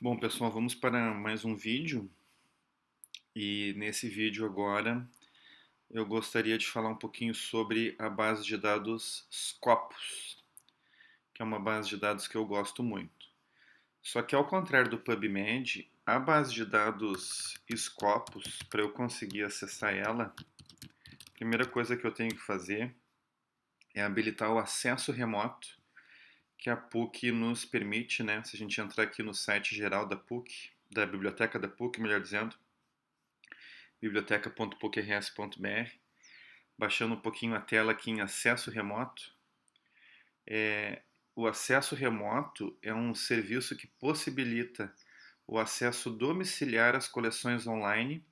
Bom, pessoal, vamos para mais um vídeo e nesse vídeo agora eu gostaria de falar um pouquinho sobre a base de dados Scopus, que é uma base de dados que eu gosto muito. Só que ao contrário do PubMed, a base de dados Scopus, para eu conseguir acessar ela, a primeira coisa que eu tenho que fazer é habilitar o acesso remoto que a PUC nos permite, né? Se a gente entrar aqui no site geral da PUC, da biblioteca da PUC, melhor dizendo, biblioteca.pucrs.br, baixando um pouquinho a tela aqui em acesso remoto. O acesso remoto é um serviço que possibilita o acesso domiciliar às coleções online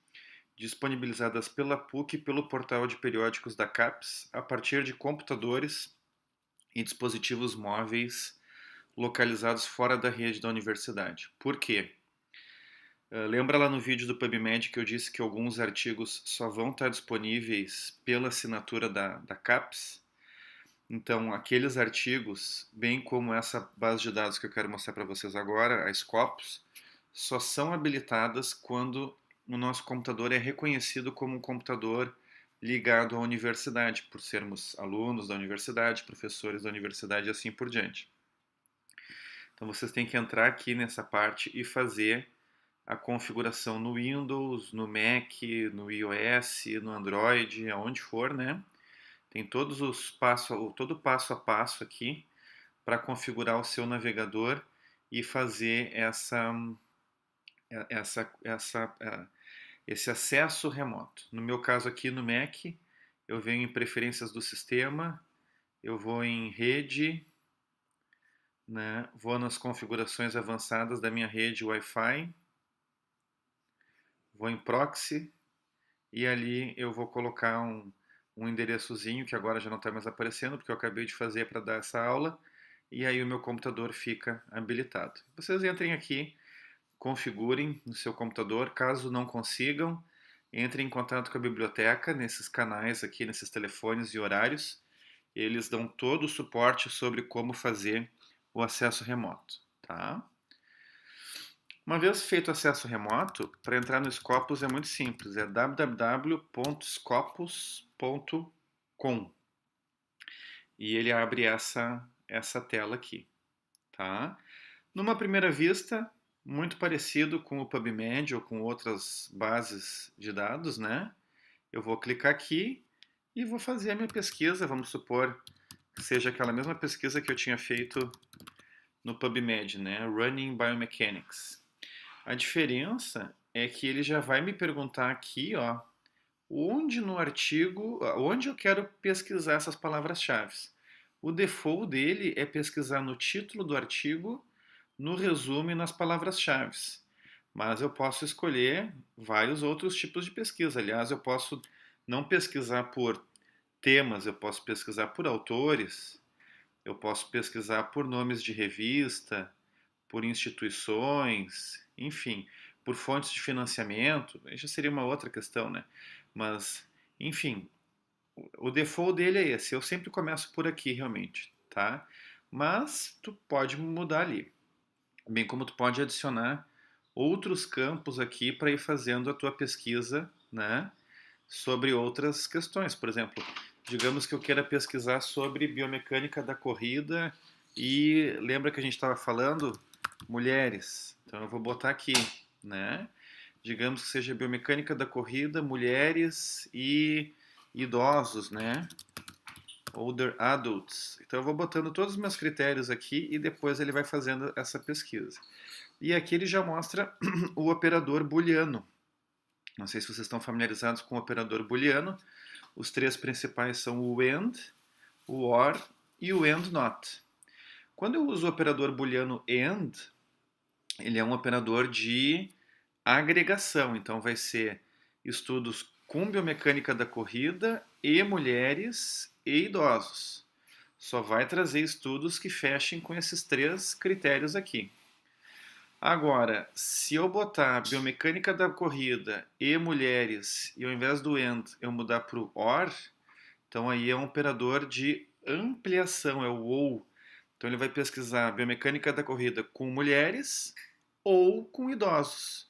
disponibilizadas pela PUC e pelo portal de periódicos da CAPES a partir de computadores e dispositivos móveis localizados fora da rede da universidade. Por quê? Lembra lá no vídeo do PubMed que eu disse que alguns artigos só vão estar disponíveis pela assinatura da CAPES? Então, aqueles artigos, bem como essa base de dados que eu quero mostrar para vocês agora, a Scopus, só são habilitadas quando o nosso computador é reconhecido como um computador ligado à universidade, por sermos alunos da universidade, professores da universidade e assim por diante. Então, vocês têm que entrar aqui nessa parte e fazer a configuração no Windows, no Mac, no iOS, no Android, aonde for, né? Tem todo passo a passo aqui para configurar o seu navegador e fazer essa, essa, esse acesso remoto. No meu caso aqui no Mac, eu venho em preferências do sistema, eu vou em rede, né? Vou nas configurações avançadas da minha rede Wi-Fi, vou em proxy e ali eu vou colocar um endereçozinho que agora já não está mais aparecendo porque eu acabei de fazer para dar essa aula e aí o meu computador fica habilitado. Vocês entrem aqui, configurem no seu computador, caso não consigam, entrem em contato com a biblioteca nesses canais aqui, nesses telefones e horários. Eles dão todo o suporte sobre como fazer o acesso remoto, tá? Uma vez feito o acesso remoto, para entrar no Scopus é muito simples, é www.scopus.com e ele abre essa tela aqui, tá? Numa primeira vista, muito parecido com o PubMed ou com outras bases de dados, né? Eu vou clicar aqui e vou fazer a minha pesquisa, vamos supor que seja aquela mesma pesquisa que eu tinha feito no PubMed, né? Running Biomechanics. A diferença é que ele já vai me perguntar aqui, ó, onde no artigo, onde eu quero pesquisar essas palavras-chave. O default dele é pesquisar no título do artigo, no resumo e nas palavras-chave. Mas eu posso escolher vários outros tipos de pesquisa. Aliás, eu posso não pesquisar por temas, eu posso pesquisar por autores, eu posso pesquisar por nomes de revista, por instituições, enfim, por fontes de financiamento, aí já seria uma outra questão, né? Mas, enfim, o default dele é esse. Eu sempre começo por aqui, realmente, tá? Mas tu pode mudar ali, bem como tu pode adicionar outros campos aqui para ir fazendo a tua pesquisa, né? Sobre outras questões. Por exemplo, digamos que eu queira pesquisar sobre biomecânica da corrida e lembra que a gente estava falando mulheres. Então eu vou botar aqui, né? Digamos que seja biomecânica da corrida, mulheres e idosos, né? Older adults. Então eu vou botando todos os meus critérios aqui e depois ele vai fazendo essa pesquisa. E aqui ele já mostra o operador booleano. Não sei se vocês estão familiarizados com o operador booleano. Os três principais são o AND, o OR e o AND NOT. Quando eu uso o operador booleano AND, ele é um operador de agregação, então vai ser estudos com biomecânica da corrida e mulheres e idosos. Só vai trazer estudos que fechem com esses três critérios aqui. Agora, se eu botar biomecânica da corrida e mulheres e ao invés do AND eu mudar para o OR, então aí é um operador de ampliação, é o OU. Então ele vai pesquisar biomecânica da corrida com mulheres ou com idosos.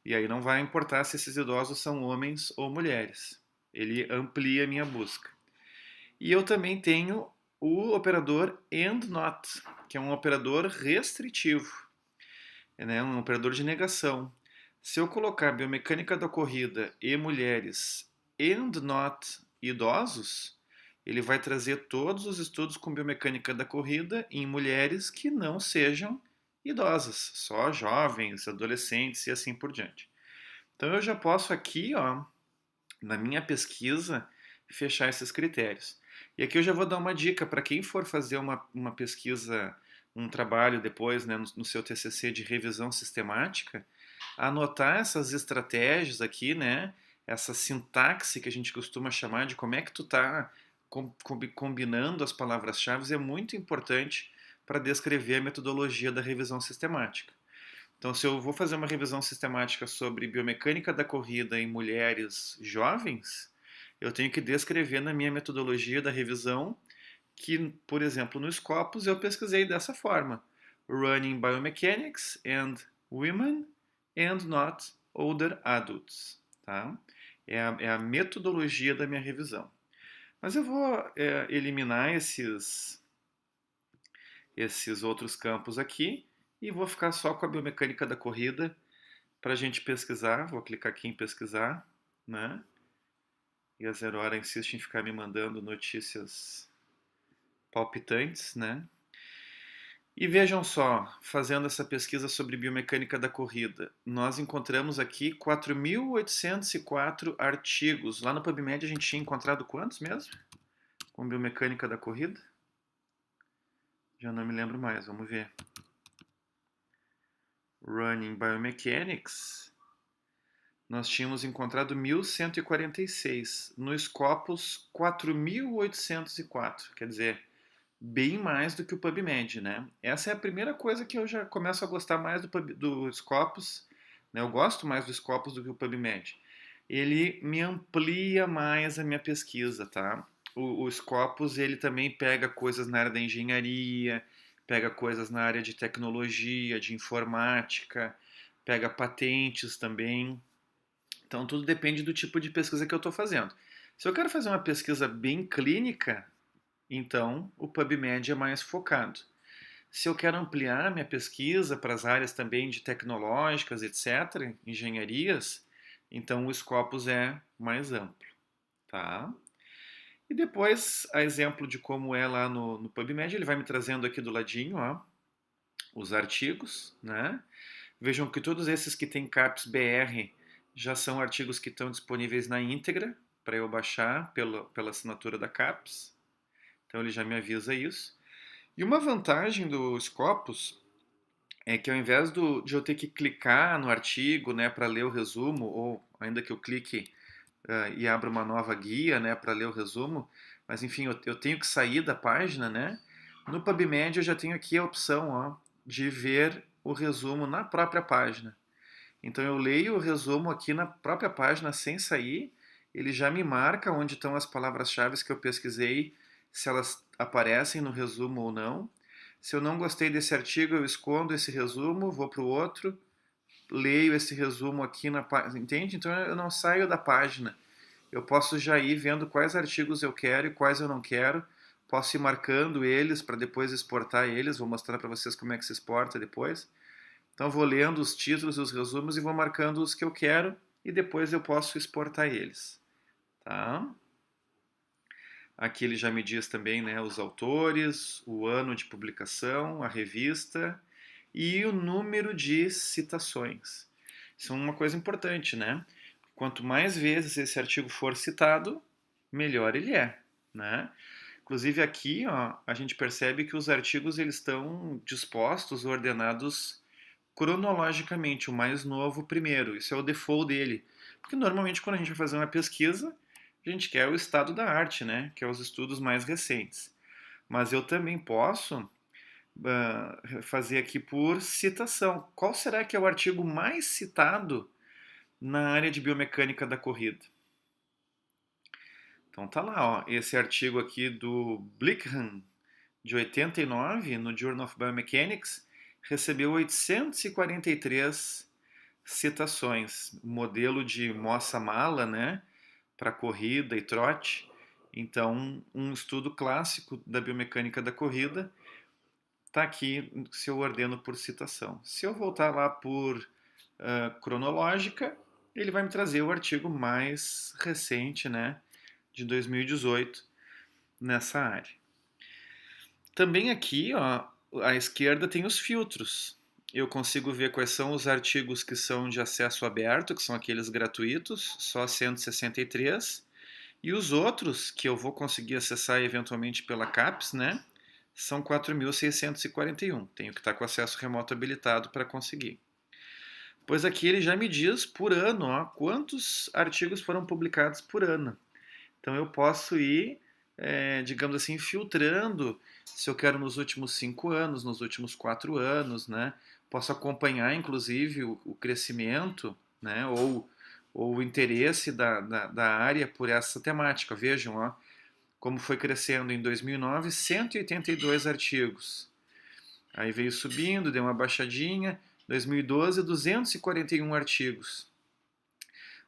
E aí não vai importar se esses idosos são homens ou mulheres. Ele amplia a minha busca. E eu também tenho o operador AND NOT, que é um operador restritivo, né? Um operador de negação. Se eu colocar biomecânica da corrida e mulheres AND NOT idosos, ele vai trazer todos os estudos com biomecânica da corrida em mulheres que não sejam idosas, só jovens, adolescentes e assim por diante. Então eu já posso aqui, ó, na minha pesquisa, fechar esses critérios. E aqui eu já vou dar uma dica para quem for fazer uma pesquisa, um trabalho depois, né, no seu TCC de revisão sistemática, anotar essas estratégias aqui, né, essa sintaxe que a gente costuma chamar de como é que tu está combinando as palavras-chave é muito importante para descrever a metodologia da revisão sistemática. Então, se eu vou fazer uma revisão sistemática sobre biomecânica da corrida em mulheres jovens, eu tenho que descrever na minha metodologia da revisão que, por exemplo, no Scopus eu pesquisei dessa forma: Running Biomechanics and Women and Not Older Adults. Tá? É a metodologia da minha revisão. Mas eu vou eliminar esses outros campos aqui e vou ficar só com a biomecânica da corrida para a gente pesquisar. Vou clicar aqui em pesquisar, né? E a Zero Hora insiste em ficar me mandando notícias palpitantes, né? E vejam só, fazendo essa pesquisa sobre biomecânica da corrida, nós encontramos aqui 4.804 artigos. Lá no PubMed a gente tinha encontrado quantos mesmo? Com biomecânica da corrida? Já não me lembro mais, vamos ver. Running Biomechanics, nós tínhamos encontrado 1.146. No Scopus, 4.804. Quer dizer, bem mais do que o PubMed, né? Essa é a primeira coisa que eu já começo a gostar mais do Scopus, né? Eu gosto mais do Scopus do que o PubMed. Ele me amplia mais a minha pesquisa, tá? O Scopus, ele também pega coisas na área da engenharia, pega coisas na área de tecnologia, de informática, pega patentes também. Então, tudo depende do tipo de pesquisa que eu estou fazendo. Se eu quero fazer uma pesquisa bem clínica, então o PubMed é mais focado. Se eu quero ampliar minha pesquisa para as áreas também de tecnológicas, etc., engenharias, então o Scopus é mais amplo, tá? E depois, a exemplo de como é lá no PubMed, ele vai me trazendo aqui do ladinho, ó, os artigos, né? Vejam que todos esses que têm CAPS BR já são artigos que estão disponíveis na íntegra para eu baixar pela assinatura da CAPS. Então ele já me avisa isso. E uma vantagem do Scopus é que ao invés de eu ter que clicar no artigo, né, para ler o resumo, ou ainda que eu clique e abra uma nova guia, né, para ler o resumo, mas enfim, eu tenho que sair da página, né? No PubMed eu já tenho aqui a opção, ó, de ver o resumo na própria página. Então eu leio o resumo aqui na própria página sem sair, ele já me marca onde estão as palavras-chave que eu pesquisei, se elas aparecem no resumo ou não. Se eu não gostei desse artigo, eu escondo esse resumo, vou para o outro, leio esse resumo aqui na página, entende? Então eu não saio da página. Eu posso já ir vendo quais artigos eu quero e quais eu não quero. Posso ir marcando eles para depois exportar eles. Vou mostrar para vocês como é que se exporta depois. Então vou lendo os títulos e os resumos e vou marcando os que eu quero e depois eu posso exportar eles, tá? Aqui ele já me diz também, né, os autores, o ano de publicação, a revista e o número de citações. Isso é uma coisa importante, né? Quanto mais vezes esse artigo for citado, melhor ele é, né? Inclusive aqui, ó, a gente percebe que os artigos eles estão dispostos, ordenados cronologicamente, o mais novo primeiro. Isso é o default dele. Porque normalmente quando a gente vai fazer uma pesquisa, a gente quer o estado da arte, né? Que é os estudos mais recentes. Mas eu também posso fazer aqui por citação. Qual será que é o artigo mais citado na área de biomecânica da corrida? Então tá lá, ó, esse artigo aqui do Blickham, de 89, no Journal of Biomechanics, recebeu 843 citações, modelo de moça-mala, né, para corrida e trote. Então, um estudo clássico da biomecânica da corrida está aqui se eu ordeno por citação. Se eu voltar lá por cronológica, ele vai me trazer o artigo mais recente, né, de 2018, nessa área. Também aqui, ó, à esquerda tem os filtros. Eu consigo ver quais são os artigos que são de acesso aberto, que são aqueles gratuitos, só 163, e os outros, que eu vou conseguir acessar eventualmente pela CAPES, né, são 4.641. Tenho que estar com acesso remoto habilitado para conseguir. Pois aqui ele já me diz por ano, ó, quantos artigos foram publicados por ano. Então eu posso ir, digamos assim, filtrando se eu quero nos últimos 5 anos, nos últimos 4 anos, né? Posso acompanhar, inclusive, o crescimento, né? Ou o interesse da área por essa temática. Vejam, ó, como foi crescendo em 2009, 182 artigos. Aí veio subindo, deu uma baixadinha. 2012, 241 artigos.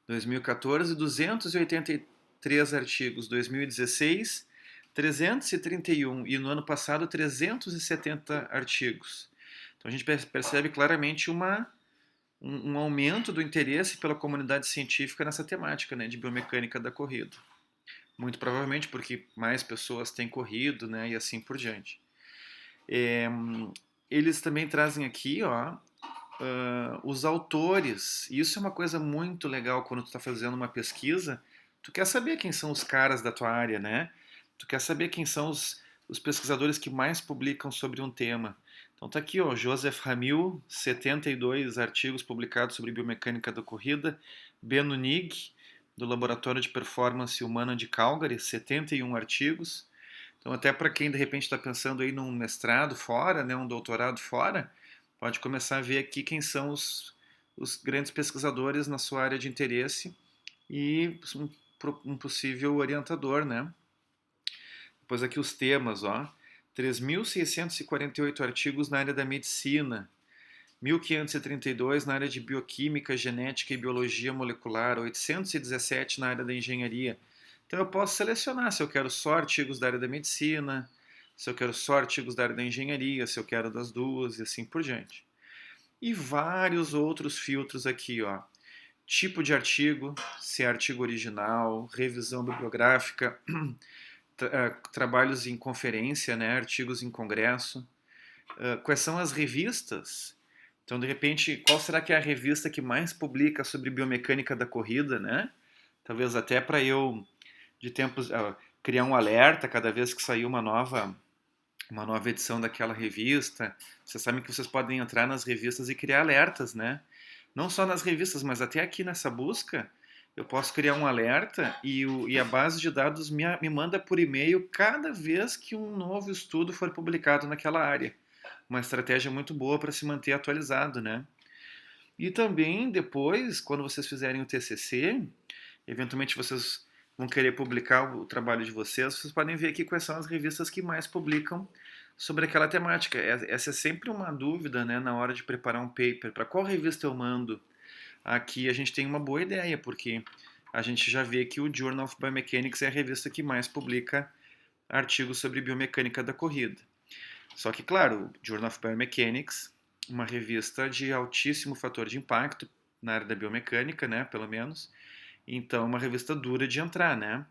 2014, 283 artigos. 2016, 331. E no ano passado, 370 artigos. Então a gente percebe claramente um aumento do interesse pela comunidade científica nessa temática, né, de biomecânica da corrida. Muito provavelmente porque mais pessoas têm corrido, né, e assim por diante. Eles também trazem aqui, ó, os autores. E isso é uma coisa muito legal quando tu está fazendo uma pesquisa. Tu quer saber quem são os caras da tua área, né? Tu quer saber quem são os pesquisadores que mais publicam sobre um tema. Então tá aqui, ó, Joseph Hamill, 72 artigos publicados sobre biomecânica da corrida. Benno Nig, do Laboratório de Performance Humana de Calgary, 71 artigos. Então até para quem de repente está pensando aí num mestrado fora, né, um doutorado fora, pode começar a ver aqui quem são os grandes pesquisadores na sua área de interesse e um possível orientador, né? Depois aqui os temas, ó. 3.648 artigos na área da medicina, 1.532 na área de bioquímica, genética e biologia molecular, 817 na área da engenharia. Então eu posso selecionar se eu quero só artigos da área da medicina, se eu quero só artigos da área da engenharia, se eu quero das duas e assim por diante. E vários outros filtros aqui, ó. Tipo de artigo, se é artigo original, revisão bibliográfica, trabalhos em conferência, né, artigos em congresso, quais são as revistas. Então, de repente, qual será que é a revista que mais publica sobre biomecânica da corrida, né? Talvez até para eu, de tempos, criar um alerta cada vez que sair uma nova edição daquela revista. Vocês sabem que vocês podem entrar nas revistas e criar alertas, né? Não só nas revistas, mas até aqui nessa busca, eu posso criar um alerta e a base de dados me manda por e-mail cada vez que um novo estudo for publicado naquela área. Uma estratégia muito boa para se manter atualizado, né? E também depois, quando vocês fizerem o TCC, eventualmente vocês vão querer publicar o trabalho de vocês, vocês podem ver aqui quais são as revistas que mais publicam sobre aquela temática. Essa é sempre uma dúvida, né, na hora de preparar um paper. Para qual revista eu mando? Aqui a gente tem uma boa ideia, porque a gente já vê que o Journal of Biomechanics é a revista que mais publica artigos sobre biomecânica da corrida. Só que, claro, o Journal of Biomechanics, uma revista de altíssimo fator de impacto na área da biomecânica, né, pelo menos. Então, uma revista dura de entrar, né?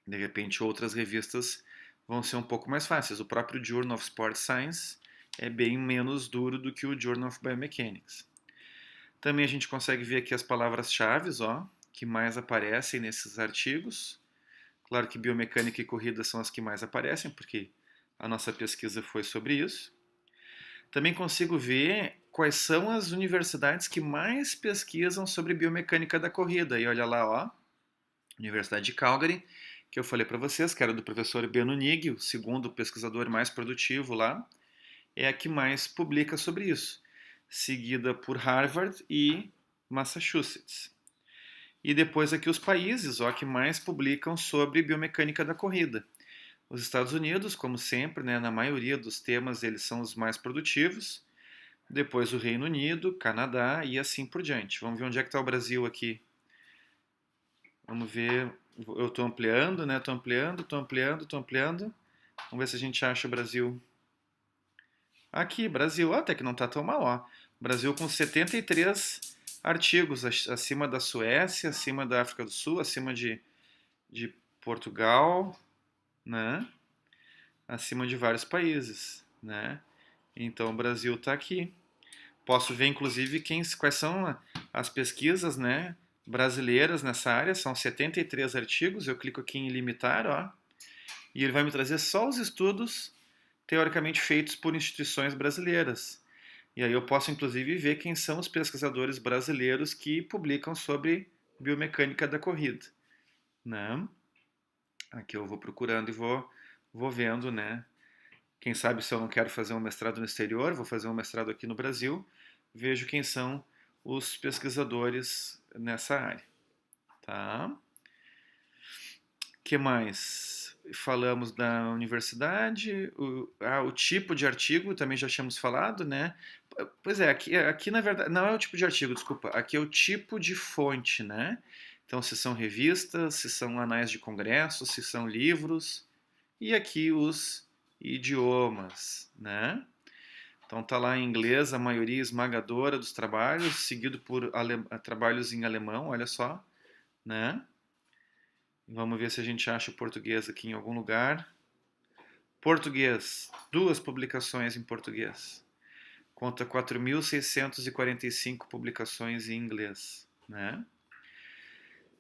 De repente, outras revistas vão ser um pouco mais fáceis. O próprio Journal of Sport Science é bem menos duro do que o Journal of Biomechanics. Também a gente consegue ver aqui as palavras-chave, ó, que mais aparecem nesses artigos. Claro que biomecânica e corrida são as que mais aparecem, porque a nossa pesquisa foi sobre isso. Também consigo ver quais são as universidades que mais pesquisam sobre biomecânica da corrida. E olha lá, ó, Universidade de Calgary, que eu falei para vocês, que era do professor Benno Nig, o segundo pesquisador mais produtivo lá, é a que mais publica sobre isso, seguida por Harvard e Massachusetts. E depois aqui os países, ó, que mais publicam sobre biomecânica da corrida. Os Estados Unidos, como sempre, né, na maioria dos temas eles são os mais produtivos. depois o Reino Unido, Canadá e assim por diante. Vamos ver onde é que está o Brasil aqui. Vamos ver, eu estou ampliando, né? Estou ampliando, estou ampliando, estou ampliando. Vamos ver se a gente acha o Brasil. Aqui, Brasil, até que não está tão mal, ó. Brasil com 73 artigos, acima da Suécia, acima da África do Sul, acima de Portugal, né? Acima de vários países, né? Então o Brasil está aqui. Posso ver, inclusive, quais são as pesquisas, né, brasileiras nessa área. São 73 artigos. Eu clico aqui em limitar, ó, e ele vai me trazer só os estudos teoricamente feitos por instituições brasileiras. E aí eu posso, inclusive, ver quem são os pesquisadores brasileiros que publicam sobre biomecânica da corrida, né? Aqui eu vou procurando e vou vendo, né? Quem sabe se eu não quero fazer um mestrado no exterior, vou fazer um mestrado aqui no Brasil, vejo quem são os pesquisadores nessa área, tá? Que mais? Falamos da universidade, o tipo de artigo também já tínhamos falado, né? Pois é, aqui na verdade não é o tipo de artigo, desculpa, aqui é o tipo de fonte, né? Então, se são revistas, se são anais de congressos, se são livros, e aqui os idiomas, né? Então tá lá em inglês a maioria esmagadora dos trabalhos, seguido por trabalhos em alemão, olha só, né? Vamos ver se a gente acha o português aqui em algum lugar. Português, duas publicações em português. Conta 4.645 publicações em inglês, né?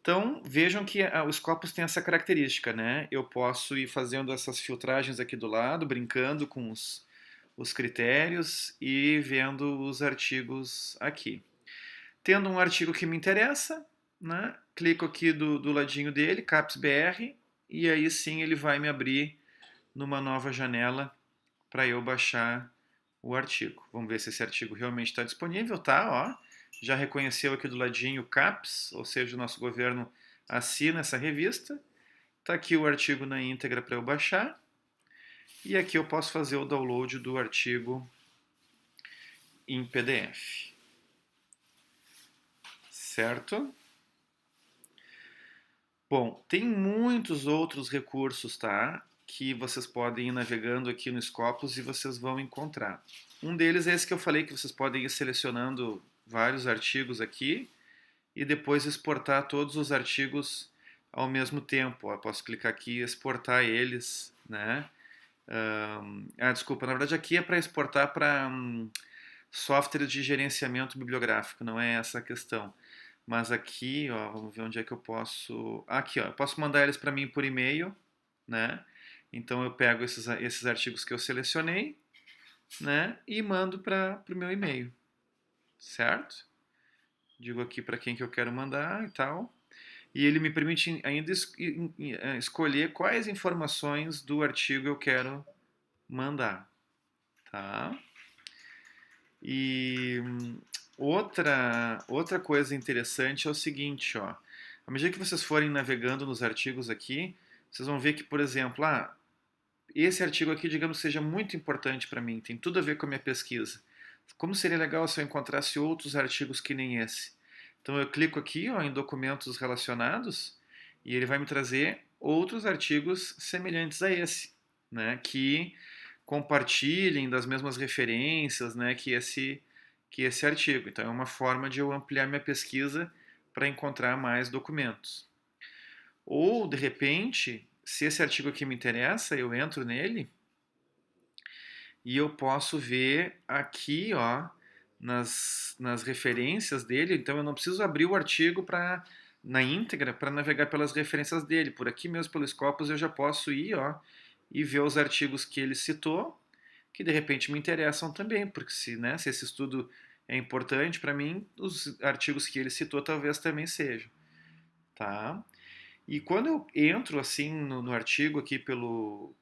Então, vejam que os Scopus têm essa característica, né? Eu posso ir fazendo essas filtragens aqui do lado, brincando com os critérios e vendo os artigos aqui. Tendo um artigo que me interessa, né? Clico aqui do ladinho dele, CAPES-BR, e aí sim ele vai me abrir numa nova janela para eu baixar o artigo. Vamos ver se esse artigo realmente está disponível, tá? Ó, já reconheceu aqui do ladinho o CAPES, ou seja, o nosso governo assina essa revista. Está aqui o artigo na íntegra para eu baixar. E aqui eu posso fazer o download do artigo em PDF. Certo? Bom, tem muitos outros recursos, tá? Que vocês podem ir navegando aqui no Scopus e vocês vão encontrar. Um deles é esse que eu falei, que vocês podem ir selecionando vários artigos aqui e depois exportar todos os artigos ao mesmo tempo. Eu posso clicar aqui e exportar eles, né? Desculpa, na verdade aqui é para exportar para software de gerenciamento bibliográfico, não é essa a questão. Mas aqui, ó, vamos ver onde é que eu posso. Aqui, ó, eu posso mandar eles para mim por e-mail, né? Então eu pego esses artigos que eu selecionei, né? E mando para o meu e-mail, certo? Digo aqui para quem que eu quero mandar e tal. E ele me permite ainda escolher quais informações do artigo eu quero mandar, tá? E outra coisa interessante é o seguinte, ó. À medida que vocês forem navegando nos artigos aqui, vocês vão ver que, por exemplo, esse artigo aqui, digamos, seja muito importante para mim, tem tudo a ver com a minha pesquisa. Como seria legal se eu encontrasse outros artigos que nem esse? Então eu clico aqui, ó, em documentos relacionados e ele vai me trazer outros artigos semelhantes a esse, né, que compartilhem das mesmas referências, né, que esse artigo. Então é uma forma de eu ampliar minha pesquisa para encontrar mais documentos. Ou, de repente, se esse artigo aqui me interessa, eu entro nele e eu posso ver aqui, ó, nas referências dele. Então eu não preciso abrir o artigo na íntegra para navegar pelas referências dele. Por aqui mesmo, pelo Scopus, eu já posso ir, ó, e ver os artigos que ele citou, que de repente me interessam também, porque se esse estudo é importante para mim, os artigos que ele citou talvez também sejam, tá? E quando eu entro assim no artigo aqui pelo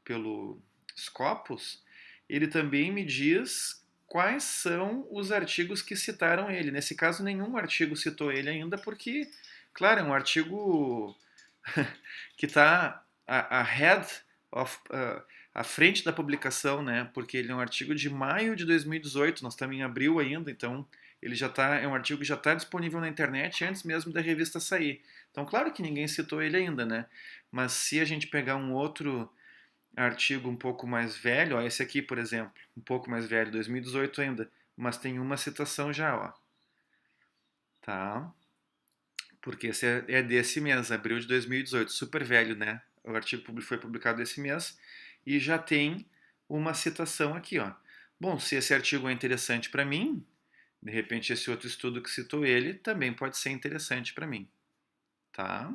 Scopus, ele também me diz quais são os artigos que citaram ele. Nesse caso, nenhum artigo citou ele ainda, porque, claro, é um artigo que está ahead of, à frente da publicação, né? Porque ele é um artigo de maio de 2018, nós estamos em abril ainda, então ele já tá, é um artigo que já está disponível na internet antes mesmo da revista sair. Então, claro que ninguém citou ele ainda, né? Mas se a gente pegar um outro artigo um pouco mais velho, ó, esse aqui, por exemplo, um pouco mais velho, 2018 ainda, mas tem uma citação já, ó, tá? Porque esse é desse mês, abril de 2018, super velho, né? O artigo foi publicado esse mês e já tem uma citação aqui, ó. Bom, se esse artigo é interessante para mim, de repente esse outro estudo que citou ele também pode ser interessante para mim, tá?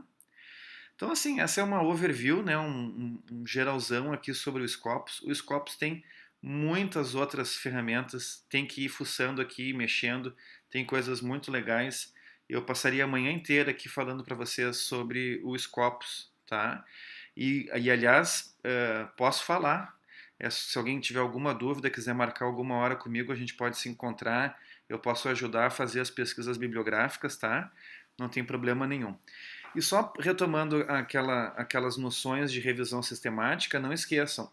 Então, assim, essa é uma overview, né, um geralzão aqui sobre o Scopus. O Scopus tem muitas outras ferramentas, tem que ir fuçando aqui, mexendo, tem coisas muito legais. Eu passaria a manhã inteira aqui falando para vocês sobre o Scopus, tá? Aliás, posso falar. Se alguém tiver alguma dúvida, quiser marcar alguma hora comigo, a gente pode se encontrar. Eu posso ajudar a fazer as pesquisas bibliográficas, tá? Não tem problema nenhum. E só retomando aquelas noções de revisão sistemática, não esqueçam,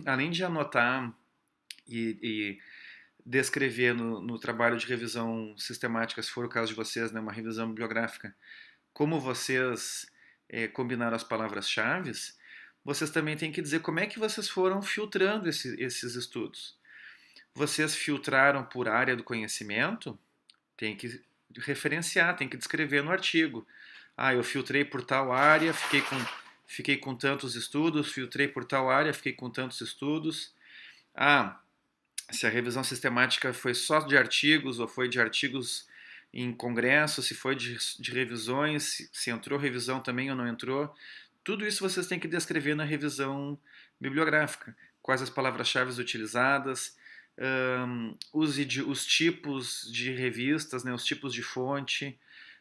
além de anotar e descrever no trabalho de revisão sistemática, se for o caso de vocês, né, uma revisão bibliográfica, como vocês combinaram as palavras-chave, vocês também têm que dizer como é que vocês foram filtrando esses estudos. Vocês filtraram por área do conhecimento? Tem que referenciar, tem que descrever no artigo. Ah, eu filtrei por tal área, fiquei com tantos estudos, filtrei por tal área, fiquei com tantos estudos. Ah, se a revisão sistemática foi só de artigos ou foi de artigos em congresso, se foi de revisões, se entrou revisão também ou não entrou. Tudo isso vocês têm que descrever na revisão bibliográfica. Quais as palavras-chave utilizadas, os tipos de revistas, né, os tipos de fonte,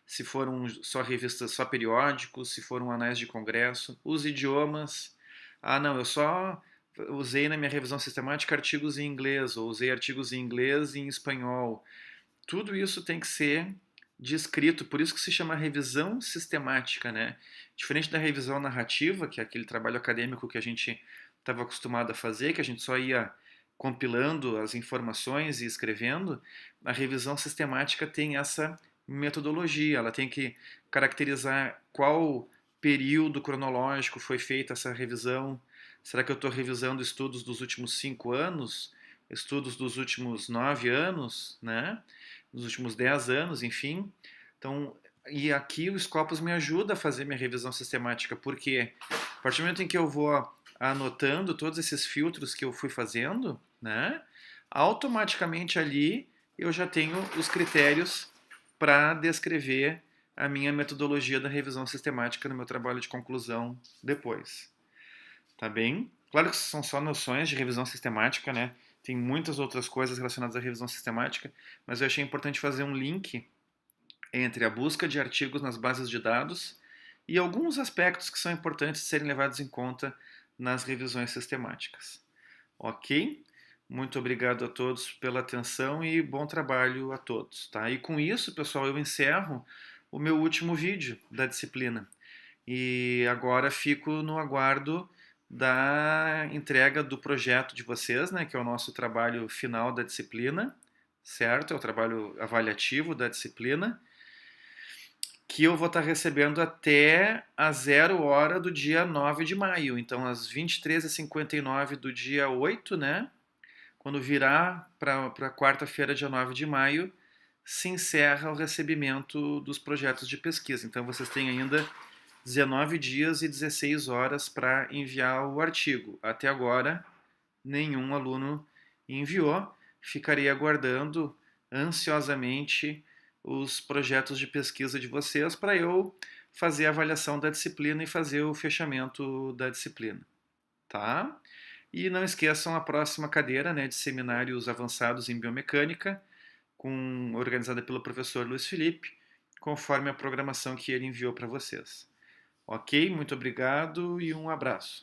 se foram só revistas, só periódicos, se foram anais de congresso, os idiomas. Ah, não, eu só usei na minha revisão sistemática artigos em inglês, ou usei artigos em inglês e em espanhol. Tudo isso tem que ser descrito, por isso que se chama revisão sistemática, né? Diferente da revisão narrativa, que é aquele trabalho acadêmico que a gente estava acostumado a fazer, que a gente só ia compilando as informações e escrevendo, a revisão sistemática tem essa metodologia, ela tem que caracterizar qual período cronológico foi feita essa revisão. Será que eu estou revisando estudos dos últimos 5 anos? Estudos dos últimos 9 anos, né? Dos últimos 10 anos, enfim. Então, e aqui o Scopus me ajuda a fazer minha revisão sistemática, porque a partir do momento em que eu vou anotando todos esses filtros que eu fui fazendo, né? Automaticamente ali eu já tenho os critérios para descrever a minha metodologia da revisão sistemática no meu trabalho de conclusão depois. Tá bem? Claro que são só noções de revisão sistemática, né? Tem muitas outras coisas relacionadas à revisão sistemática, mas eu achei importante fazer um link entre a busca de artigos nas bases de dados e alguns aspectos que são importantes de serem levados em conta nas revisões sistemáticas. Ok? Muito obrigado a todos pela atenção e bom trabalho a todos. Tá? E com isso, pessoal, eu encerro o meu último vídeo da disciplina. E agora fico no aguardo da entrega do projeto de vocês, né, que é o nosso trabalho final da disciplina, certo? É o trabalho avaliativo da disciplina, que eu vou estar recebendo até a 0 hora do dia 9 de maio. Então, às 23h59 do dia 8, né? Quando virar para quarta-feira, dia 9 de maio, se encerra o recebimento dos projetos de pesquisa. Então, vocês têm ainda 19 dias e 16 horas para enviar o artigo. Até agora, nenhum aluno enviou. Ficarei aguardando ansiosamente os projetos de pesquisa de vocês para eu fazer a avaliação da disciplina e fazer o fechamento da disciplina, tá? E não esqueçam a próxima cadeira, né, de seminários avançados em biomecânica, organizada pelo professor Luiz Felipe, conforme a programação que ele enviou para vocês. Ok? Muito obrigado e um abraço.